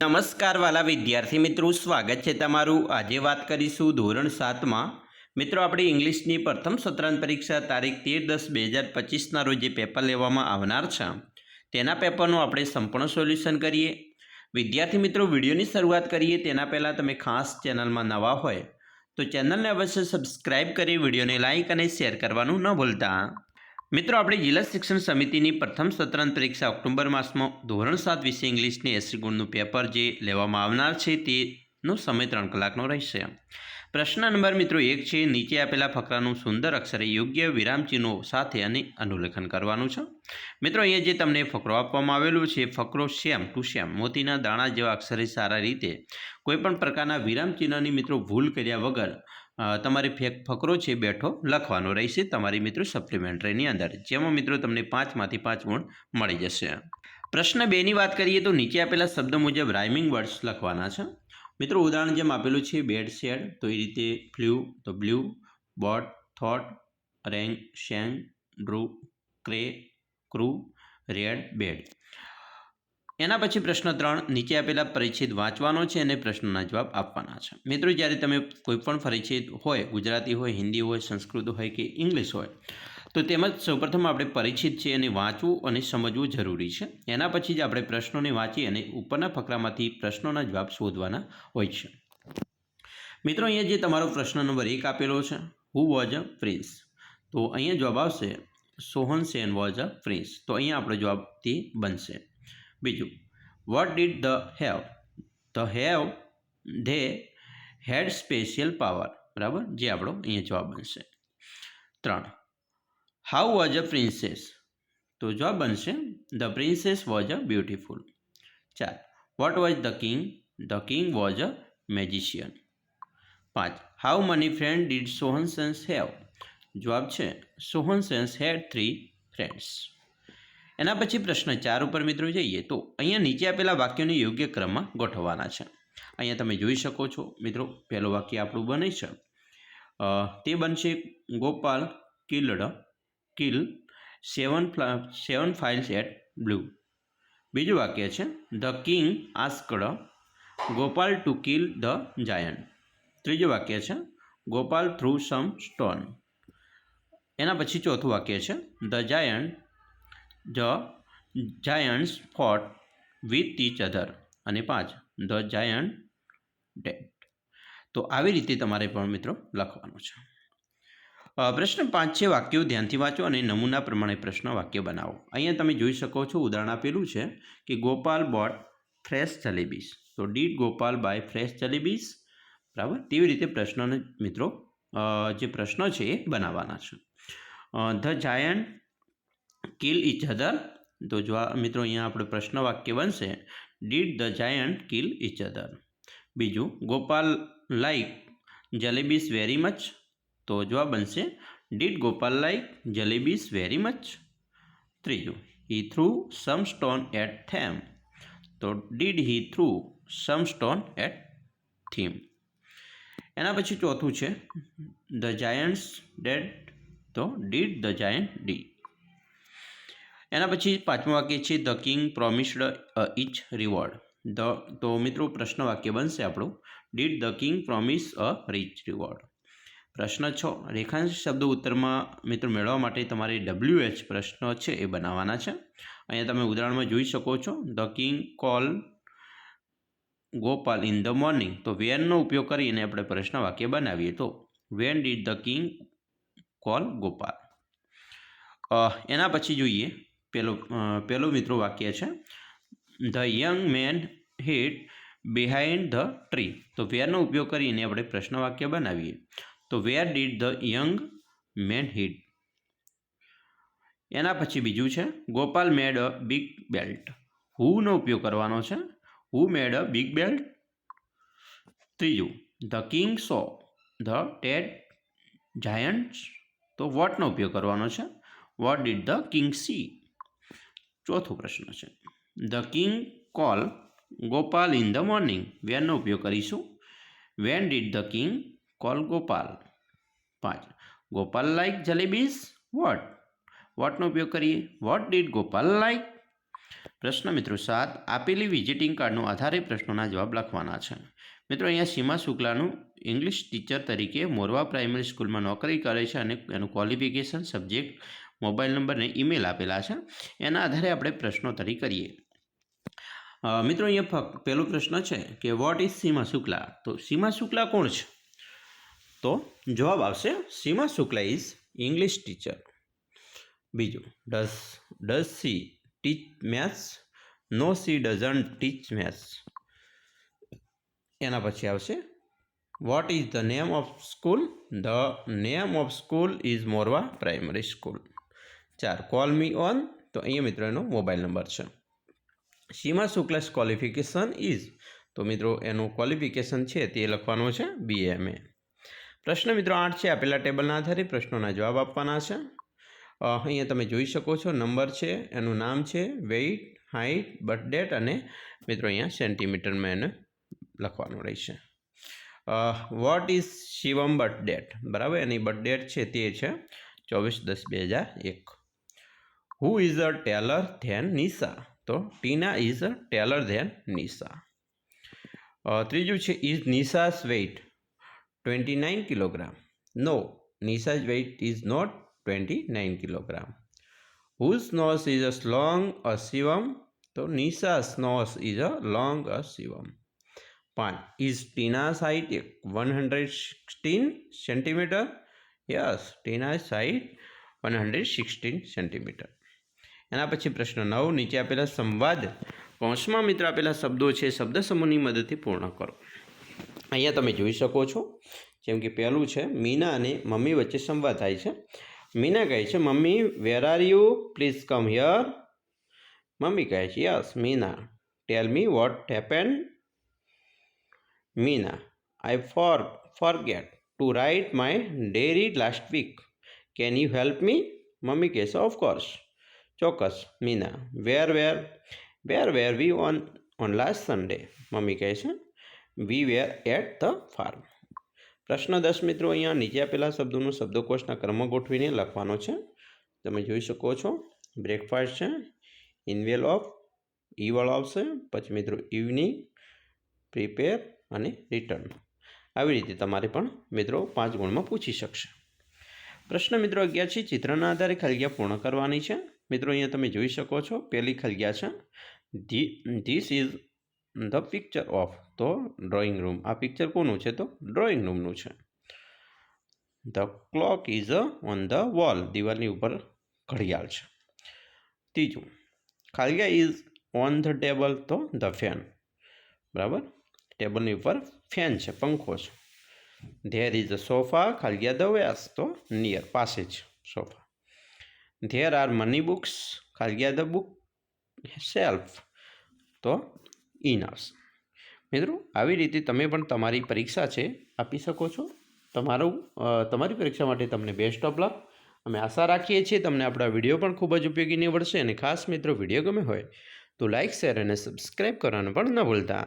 નમસ્કાર વાલા વિદ્યાર્થી મિત્રો, સ્વાગત છે તમારું। આજે વાત કરીશું ધોરણ 7માં મિત્રો આપણી ઇંગ્લિશની પ્રથમ સત્રાંત પરીક્ષા તારીખ 13/10/2025ના રોજ જે પેપર લેવામાં આવનાર છે તેના પેપરનું આપણે સંપૂર્ણ સોલ્યુશન કરીએ। વિદ્યાર્થી મિત્રો, વિડીયોની શરૂઆત કરીએ તેના પહેલાં તમે ખાસ ચેનલમાં નવા હોય તો ચેનલને અવશ્ય સબસ્ક્રાઇબ કરી વિડીયોને લાઇક અને શેર કરવાનું ન ભૂલતા। મિત્રો, આપણે જિલ્લા શિક્ષણ સમિતિની પ્રથમ સત્રાંત પરીક્ષા ઓક્ટોબર માસમાં ધોરણ 7 વિષય ઇંગ્લિશની 80 ગુણનું પેપર જે લેવામાં આવનાર છે તેનો સમય 3 કલાકનો રહેશે। પ્રશ્ન નંબર મિત્રો 1 છે, નીચે આપેલા ફકરાનું સુંદર અક્ષરે યોગ્ય વિરામચિહ્નો સાથે અને અનુલેખન કરવાનું છે। મિત્રો, અહીંયા જે તમને ફકરો આપવામાં આવેલો છે, ફકરો સેમ ટુ સેમ મોતીના દાણા જેવા અક્ષરે સારા રીતે કોઈપણ પ્રકારના વિરામચિહ્નની મિત્રો ભૂલ કર્યા વગર તમારે ફકરો છે બેઠો લખવાનો રહેશે તમારી મિત્રો સપ્લિમેન્ટરીની અંદર, જેમાં મિત્રો તમને 5માંથી 5 ગુણ મળી જશે। પ્રશ્ન 2ની વાત કરીએ તો નીચે આપેલા શબ્દ મુજબ રાઇમિંગ વર્ડ્સ લખવાના છે। મિત્રો, ઉદાહરણ જેમ આપેલું છે બેડ શેડ, તો એ રીતે ફ્લ્યુ તો blue, bought thought, rang sang, drew ક્રે ક્રૂ, રેડ બેડ। એના પછી પ્રશ્ન 3, નીચે આપેલા પરિચ્છેદ વાંચવાનો છે અને પ્રશ્નોના જવાબ આપવાના છે। મિત્રો, જ્યારે તમે કોઈપણ પરિચ્છેદ હોય, ગુજરાતી હોય, હિન્દી હોય, સંસ્કૃત હોય કે ઇંગ્લિશ હોય, તો તેમાં સૌપ્રથમ આપણે પરિચ્છેદ છે એને વાંચવું અને સમજવું જરૂરી છે। એના પછી જ આપણે પ્રશ્નોને વાંચી અને ઉપરના ફકરામાંથી પ્રશ્નોના જવાબ શોધવાના હોય છે। મિત્રો, અહીંયા જે તમારો પ્રશ્ન નંબર 1 આપેલો છે, હુ વોઝ અ પ્રિન્સ, તો અહીંયા જવાબ આવશે Sohan Sen was a prince, તો અહીંયા આપણો જવાબ તે બનશે। બીજું, what did the have they had special power, બરાબર, જે આપણો અહીંયા જવાબ બનશે। 3, હાઉ વોઝ અ પ્રિન્સેસ, તો જવાબ બનશે the princess was a beautiful. 4, what was the king was a magician. 5, how money friend did Sohan sense have, જવાબ છે સોહન સેન્સ હેડ 3 ફ્રેન્ડ્સ। એના પછી પ્રશ્ન 4 ઉપર મિત્રો જઈએ તો અહીંયા નીચે આપેલા વાક્યોને યોગ્ય ક્રમમાં ગોઠવવાના છે। અહીંયા તમે જોઈ શકો છો મિત્રો, પહેલું વાક્ય આપણું બને છે તે બનશે Gopal kill 7 files at blue. બીજું વાક્ય છે the king asked Gopal to kill the giant. ત્રીજું વાક્ય છે ગોપાલ થ્રુ સમ સ્ટોન। એના પછી ચોથું વાક્ય છે the giants fought with each other, અને 5, ધ જાયન્ટ ડેડ। તો આવી રીતે તમારે પણ મિત્રો લખવાનું છે। પ્રશ્ન 5 છે, વાક્યો ધ્યાનથી વાંચો અને નમૂના પ્રમાણે પ્રશ્ન વાક્ય બનાવો। અહીંયા તમે જોઈ શકો છો ઉદાહરણ આપેલું છે કે ગોપાલ બોટ ફ્રેશ જલેબીસ, તો did Gopal buy fresh jalebis, બરાબર, તેવી રીતે પ્રશ્નને મિત્રો જે પ્રશ્નો છે એ બનાવવાના છે। The giant kill each other, તો જો મિત્રો અહીંયા આપણે પ્રશ્ન વાક્ય બનશે did the giant kill each other. બીજું, Gopal like jalebis very much, તો જવાબ બનશે did Gopal like jalebis very much. ત્રીજું, he threw some stone at them, તો did he threw some stone at them. એના પછી ચોથું છે ધ જાયન્ટ્સ ડેડ, તો ડીડ ધ જાયન્ટ ડી। એના પછી પાંચમું વાક્ય છે the king promised each reward, તો મિત્રો પ્રશ્ન વાક્ય બનશે આપણું did the king promise a rich reward. પ્રશ્ન 6, રેખાંશ શબ્દો ઉત્તરમાં મિત્રો મેળવવા માટે તમારે WH પ્રશ્ન છે એ બનાવવાના છે। અહીંયા તમે ઉદાહરણમાં જોઈ શકો છો the king call Gopal in the morning, તો વેનનો ઉપયોગ કરીને આપણે પ્રશ્ન વાક્ય બનાવીએ તો when did the king call Gopal. એના પછી જોઈએ પેલો મિત્રો વાક્ય છે the young man hid behind the tree, તો વેરનો ઉપયોગ કરીને આપણે પ્રશ્ન વાક્ય બનાવીએ તો where did the young man hid. એના પછી બીજું છે Gopal made a big belt, હુનો ઉપયોગ કરવાનો છે, who made a big belt. ત્રીજું, the king saw the dead giants, તો વોટનો ઉપયોગ કરવાનો છે, what did the king see. ચોથો પ્રશ્ન છે the king call Gopal in the morning, વેરનો ઉપયોગ કરીશું, when did the king call Gopal. 5, Gopal like jalebis વોટનો ઉપયોગ કરીએ, વોટ ડીડ ગોપાલ લાઈક। પ્રશ્ન મિત્રો 7 આપેલી વિઝિટિંગ કાર્ડનો આધારે પ્રશ્નોના જવાબ લખવાના છે. મિત્રો અહીંયા સીમા શુક્લાનું ઇંગ્લિશ ટીચર તરીકે મોરવા પ્રાઇમરી સ્કૂલમાં નોકરી કરે છે અને એનું ક્વોલિફિકેશન, સબ્જેક્ટ, મોબાઈલ નંબર અને ઈમેલ આપેલા છે. એના આધારે આપણે પ્રશ્નોત્તરી કરીએ. મિત્રો અહીંયા પહેલો પ્રશ્ન છે કે વોટ ઇઝ સીમા શુક્લા? તો સીમા શુક્લા કોણ છે? તો જવાબ આવશે Seema Shukla is English teacher. બીજું, does she teach maths? No, she doesn't teach maths. એના પછી આવશે what is the name of school? The name of school is Morva primary school. 4 call me on. તો અહીંયા મિત્રો એનો મોબાઈલ નંબર છે. Seema Shukla's qualification is. તો મિત્રો એનું ક્વોલિફિકેશન છે તે લખવાનું છે BA. પ્રશ્ન મિત્રો 8 છે. આપેલા ટેબલના આધારે પ્રશ્નોના જવાબ આપવાના છે. અહીંયા તમે જોઈ શકો છો નંબર છે, એનું નામ છે, વેઇટ, હાઇટ, બર્થ ડેટ અને મિત્રો અહીંયા સેન્ટીમીટરમાં એને લખવાનું રહેશે. What is Shivam birth date? બરાબર, એની બર્થ ડેટ છે તે છે 24/10/2001. Who is a taller than Nisha? તો Tina is a taller than Nisha. ત્રીજું છે is Nisha's weight 29 kilogram? No, Nisha's weight is not 29 kilogram. Whose nose is a long a Shivam? તો Nisha's nose is a long a Shivam. 5 is Tina's height 116 centimetre? Yes, Tina's height 116 centimetre. એના પછી પ્રશ્ન 9 નીચે આપેલા સંવાદ કૌંસમાં મિત્રો આપેલા શબ્દો છે શબ્દ સમૂહની મદદથી પૂર્ણ કરો. અહીંયા તમે જોઈ શકો છો, જેમ કે પહેલું છે મીના અને મમ્મી વચ્ચે સંવાદ થાય છે. મીના કહે છે mummy where are you? Please come here. Mummy કહે છે yes Meena, tell me what happen. Meena I forget to write my diary last week, can you help me? Mummy કહે છે ઓફકોર્સ, ચોક્કસ. Meena where were we on last Sunday? Mummy કહે છે we were at the farm. પ્રશ્ન 10 મિત્રો અહીંયા નીચે આપેલા શબ્દોનું શબ્દકોશના ક્રમ ગોઠવીને લખવાનો છે. તમે જોઈ શકો છો બ્રેકફાસ્ટ છે, ઇન્વેલોપ, ઈવળ આવશે, પછી મિત્રો ઇવનિંગ, પ્રિપેર અને રિટર્ન. આવી રીતે તમારે પણ મિત્રો 5 ગુણમાં પૂછી શકશે. પ્રશ્ન મિત્રો 11 છે. ચિત્રના આધારે ખાલી પૂર્ણ કરવાની છે. મિત્રો અહીંયા તમે જોઈ શકો છો પહેલી ખાલી છે this is the picture of. તો ડ્રોઈંગ રૂમ. આ પિક્ચર કોનું છે? તો ડ્રોઈંગ રૂમનું છે. The clock is on the wall. દિવાલની ઉપર ઘડિયાળ છે. ત્રીજું ખાલિયા ઇઝ ઓન ધ ટેબલ. તો ધ ફેન. બરાબર, ટેબલની ઉપર ફેન છે, પંખો છે. There is a sofa. ખાલિયા ધ વેસ. તો નિયર, પાસે જ sofa. There are many books. ખાલિયા ધ બુક શેલ્ફ. તો ઇન આવશે. મિત્રો આવી રીતે તમે પણ તમારી પરીક્ષા છે આપી શકો છો. તમારી પરીક્ષા માટે તમને બેસ્ટ ઓફ લક. અમે આશા રાખીએ છીએ તમને આપણા વિડીયો પણ ખૂબ જ ઉપયોગી નીવડશે. અને ખાસ મિત્રો વિડીયો ગમે હોય તો લાઇક, શેર અને સબસ્ક્રાઈબ કરવાનું પણ ન ભૂલતા.